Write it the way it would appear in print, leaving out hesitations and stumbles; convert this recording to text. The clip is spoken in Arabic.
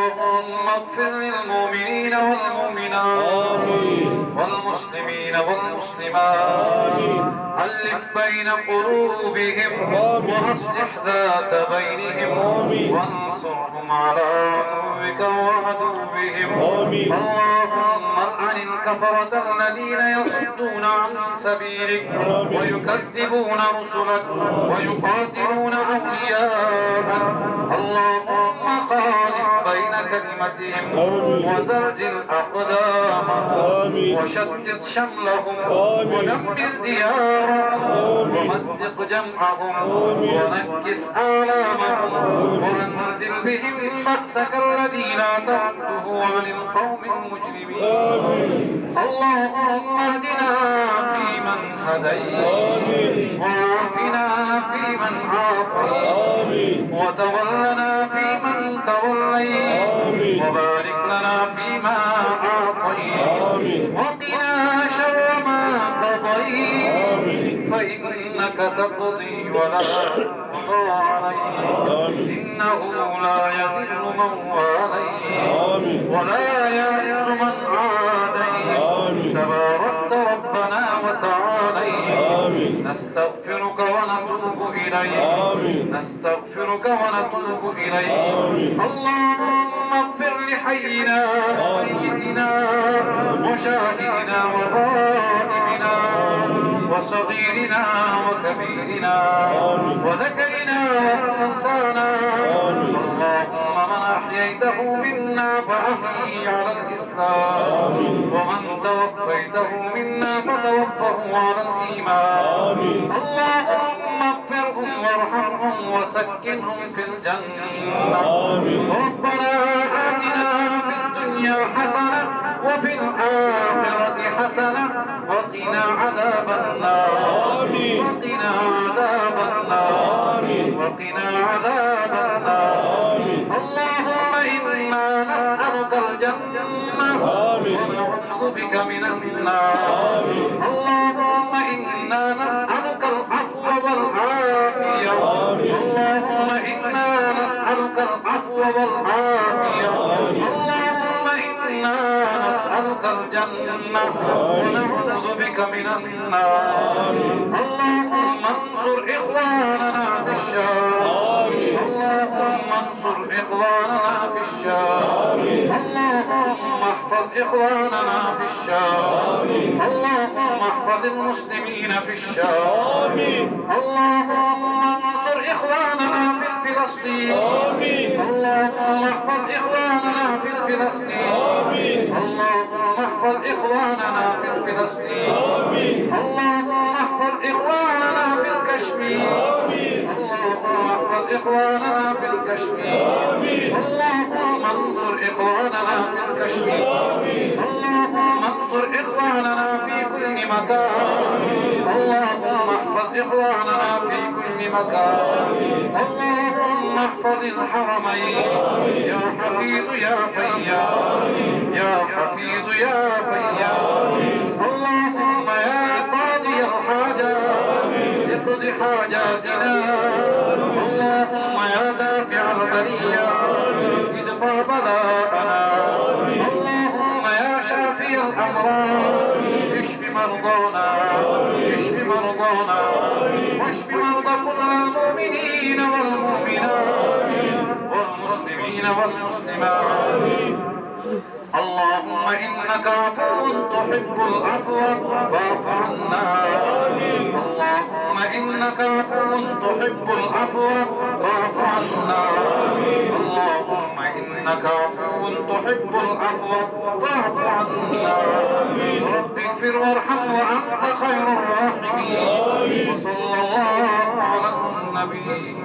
اللهم اغفر للمؤمنين والمؤمنات والمسلمين والمسلمات، ألف بين قلوبهم وأصلح ذات بينهم وانصرهم على عدوك وعدوهم. اللهم العن الكفرة الذين يصدون عن سبيلك ويكذبون رسلك ويقاتلون أولياءك. اللهم خالف بين كلمتهم وزلزل أقدامهم وشتت شملهم ودمر ديارهم ومزق جمعهم ونكس آلامهم وأنزل بهم بأسك الذي لا ترده عن القوم المجرمين. اللهم اهدنا فيمن هديت وعافنا فيمن عافيت وتولنا فيمن توليت وبارك لنا فيما أعطيت وقنا شر ما قضيت فإنك تقضي ولا يقضى عليك إنه لا يذل من واليت ولا يعز من عاديت تباركت ربنا وتعاليت. نستغفرك ونتوب إليك نستغفرك ونتوب إليك. اللهم اغفر لحينا وميتنا وشاهدنا وغائبنا وصغيرنا وكبيرنا وذكرنا وأنثانا. اللهم من أحييته منا فأحيي على الإسلام ومن توفيته منا فتوفه على الإيمان. اللهم اغفرهم وارحمهم وسكنهم في الجنة. ربنا آتنا في الدنيا حسنة وفي الآخرة حسنة وقنا عذاب النار وقنا عذاب النار وقنا عذاب النار. اللهم إنا نسألك الجنة ونعوذ بك من النار. اللهم إنا نسألك العفو والعافية. اللهم إنا نسألك العفو والعافية. اللهم إنا نسألك الجنة ونعوذ بك من النار. اللهم انصر إخواننا في الشام. اللهم انصر إخواننا في الشام. اللهم احفظ إخواننا في الشام. اللهم احفظ المسلمين في الشام. اللهم انصر إخواننا في فلسطين. اللهم احفظ إخواننا في فلسطين. اللهم احفظ إخواننا في فلسطين. اللهم احفظ إخواننا في الكشمير. اللهم احفظ إخواننا في الكشمير. اللهم انصر إخواننا في الكشمير. اللهم انصر إخواننا في كل مكان. اللهم احفظ إخواننا في كل مكان. اللهم احفظ الحرمين يا حفيظ يا فياض يا حفيظ يا فياض. اللهم يا قاضي الحاجات اقض حاجاتنا. اللهم يا دافع البليات ادفع بلاءنا. اللهم يا شافي الأمراض اشف مرضانا اشف مرضانا واشف مرضى كل المؤمنين والمؤمنات والمسلمين والمسلمات. اللهم إنك عفو تحب العفو فاعف عنا. اللهم إنك عفو تحب العفو فاعف عنا. اللهم إنك عفو تحب العفو فاعف عنا. رب اغفر وارحم وأنت خير الراحمين. وصلى الله على النبي